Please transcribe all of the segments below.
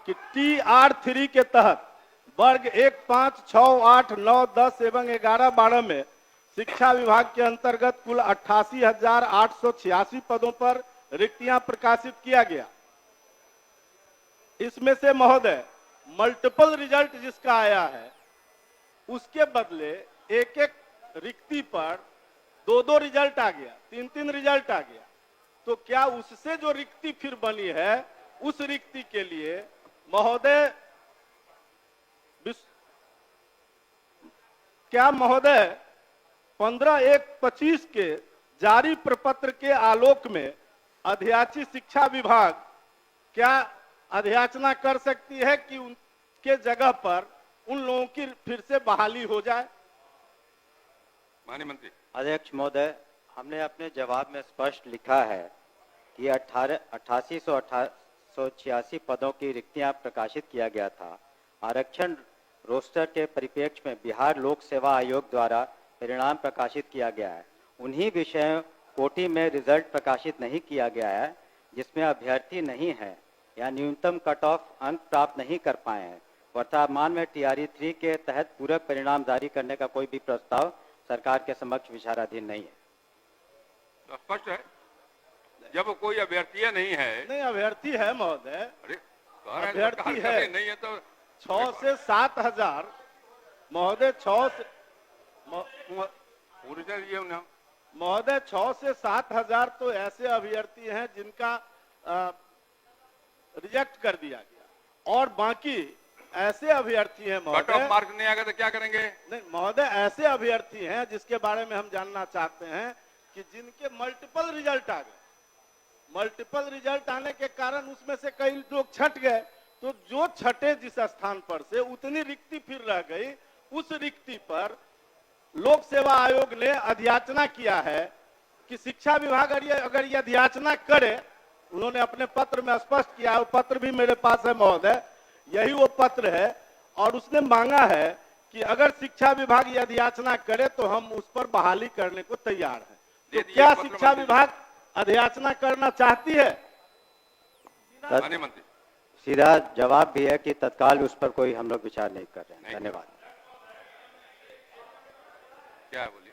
कि TR3 के तहत वर्ग 1, 5, 6, 8, 9, 10 एवं 11, 12 में शिक्षा विभाग के अंतर्गत कुल 88,886 पदों पर रिक्तियां प्रकाशित किया गया। इसमें से महोदय मल्टीपल रिजल्ट जिसका आया है उसके बदले एक एक रिक्ति पर 2-2 रिजल्ट आ गया, 3-3 रिजल्ट आ गया। तो क्या उससे जो रिक्ति फिर बनी है उस रिक्ति के लिए महोदय क्या महोदय 15/1/25 के जारी प्रपत्र के आलोक में अध्याची शिक्षा विभाग क्या अध्याचना कर सकती है कि उनके जगह पर उन लोगों की फिर से बहाली हो जाए? माननीय मंत्री। अध्यक्ष महोदय, हमने अपने जवाब में स्पष्ट लिखा है कि 8886 पदों की रिक्तियां प्रकाशित किया गया था। आरक्षण रोस्टर के परिप्रेक्ष्य में बिहार लोक सेवा आयोग द्वारा परिणाम प्रकाशित किया गया है। उन्हीं विषयों कोटि में रिजल्ट प्रकाशित नहीं किया गया है जिसमें अभ्यर्थी नहीं है या न्यूनतम कट ऑफ अंक प्राप्त नहीं कर पाए हैं। वर्तमान में TRE3 के तहत पूरक परिणाम जारी करने का कोई भी प्रस्ताव सरकार के समक्ष विचाराधीन नहीं है। तो स्पष्ट है, जब कोई अभ्यर्थी नहीं है। नहीं, अभ्यर्थी है महोदय, अभ्यर्थी है। नहीं है तो 6 से 7 हजार महोदय, 6 से 7 हजार तो ऐसे अभ्यर्थी हैं जिनका रिजेक्ट कर दिया गया और बाकी ऐसे अभ्यर्थी हैं महोदय, कट ऑफ मार्क नहीं आएगा तो क्या करेंगे? नहीं महोदय, ऐसे अभ्यर्थी हैं जिसके बारे में हम जानना चाहते हैं कि जिनके मल्टीपल रिजल्ट आ गए। मल्टीपल रिजल्ट आने के कारण उसमें से कई लोग छट गए, तो जो छठे जिस स्थान पर से उतनी रिक्ति फिर रह गई, उस रिक्ति पर लोक सेवा आयोग ने अध्याचना किया है कि शिक्षा विभाग अगर ये अध्याचना करे, उन्होंने अपने पत्र में स्पष्ट किया, वो पत्र भी मेरे पास है महोदय, यही वो पत्र है, और उसने मांगा है कि अगर शिक्षा विभाग ये अध्याचना करे तो हम उस पर बहाली करने को तैयार हैं। तो क्या शिक्षा विभाग अध्याचना करना चाहती है? माननीय मंत्री। सीधा जवाब भी है कि तत्काल उस पर कोई हम लोग विचार नहीं कर रहे हैं। धन्यवाद। क्या बोलिए?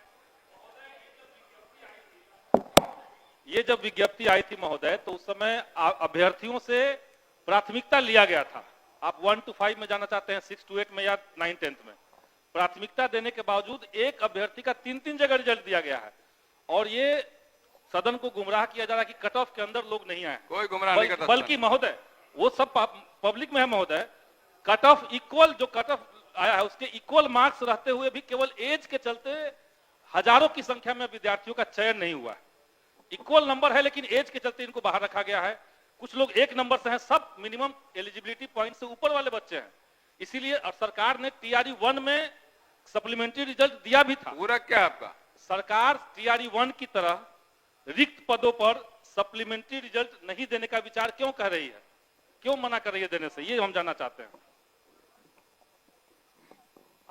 ये जब विज्ञप्ति आई थी महोदय तो उस समय अभ्यर्थियों से प्राथमिकता लिया गया था। आप 1 to 5 में जाना चाहते हैं, 6 to 8 में या 9, 10th में। प्राथमिकता देने के बावजूद एक अभ्यर्थी का 3-3 जगह रिजल्ट दिया गया है और ये सदन को गुमराह किया जा रहा है कि कट ऑफ के अंदर लोग नहीं आए। कोई गुमराह नहीं करता। बल्कि महोदय वो सब पब्लिक में है महोदय, कट ऑफ इक्वल, जो कट ऑफ आया है उसके इक्वल मार्क्स रहते हुए भी केवल एज के चलते हजारों की संख्या में विद्यार्थियों का चयन नहीं हुआ है। इक्वल नंबर है लेकिन एज के चलते इनको बाहर रखा गया है। कुछ लोग 1 नंबर से हैं, सब मिनिमम एलिजिबिलिटी पॉइंट से ऊपर वाले बच्चे हैं। इसीलिए सरकार ने TRE1 में सप्लीमेंट्री रिजल्ट दिया भी था। पूरा क्या आपका? सरकार TRE1 की तरह रिक्त पदों पर सप्लीमेंट्री रिजल्ट नहीं देने का विचार क्यों कर रही है, क्यों मना कर रही है देने से, ये हम जानना चाहते हैं।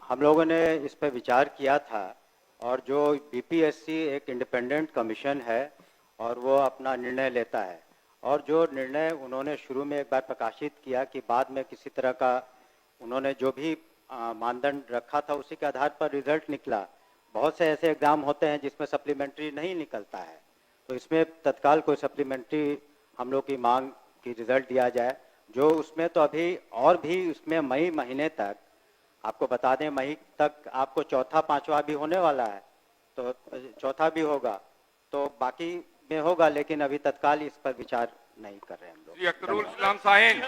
हम लोगों ने इस पर विचार किया था और जो BPSC एक इंडिपेंडेंट कमीशन है और वो अपना निर्णय लेता है, और जो निर्णय उन्होंने शुरू में एक बार प्रकाशित किया कि बाद में किसी तरह का उन्होंने जो भी मानदंड रखा था उसी के आधार पर रिजल्ट निकला। बहुत से ऐसे एग्जाम होते हैं जिसमें सप्लीमेंट्री नहीं निकलता है, तो इसमें तत्काल कोई सप्लीमेंट्री हम लोग की मांग की रिजल्ट दिया जाए। जो उसमें तो अभी और भी उसमें मई महीने तक, आपको बता दें मई तक आपको चौथा पांचवा भी होने वाला है, तो चौथा भी होगा, तो बाकी में होगा, लेकिन अभी तत्काल इस पर विचार नहीं कर रहे हैं हम लोग। अख्तरुल इस्लाम साहिन।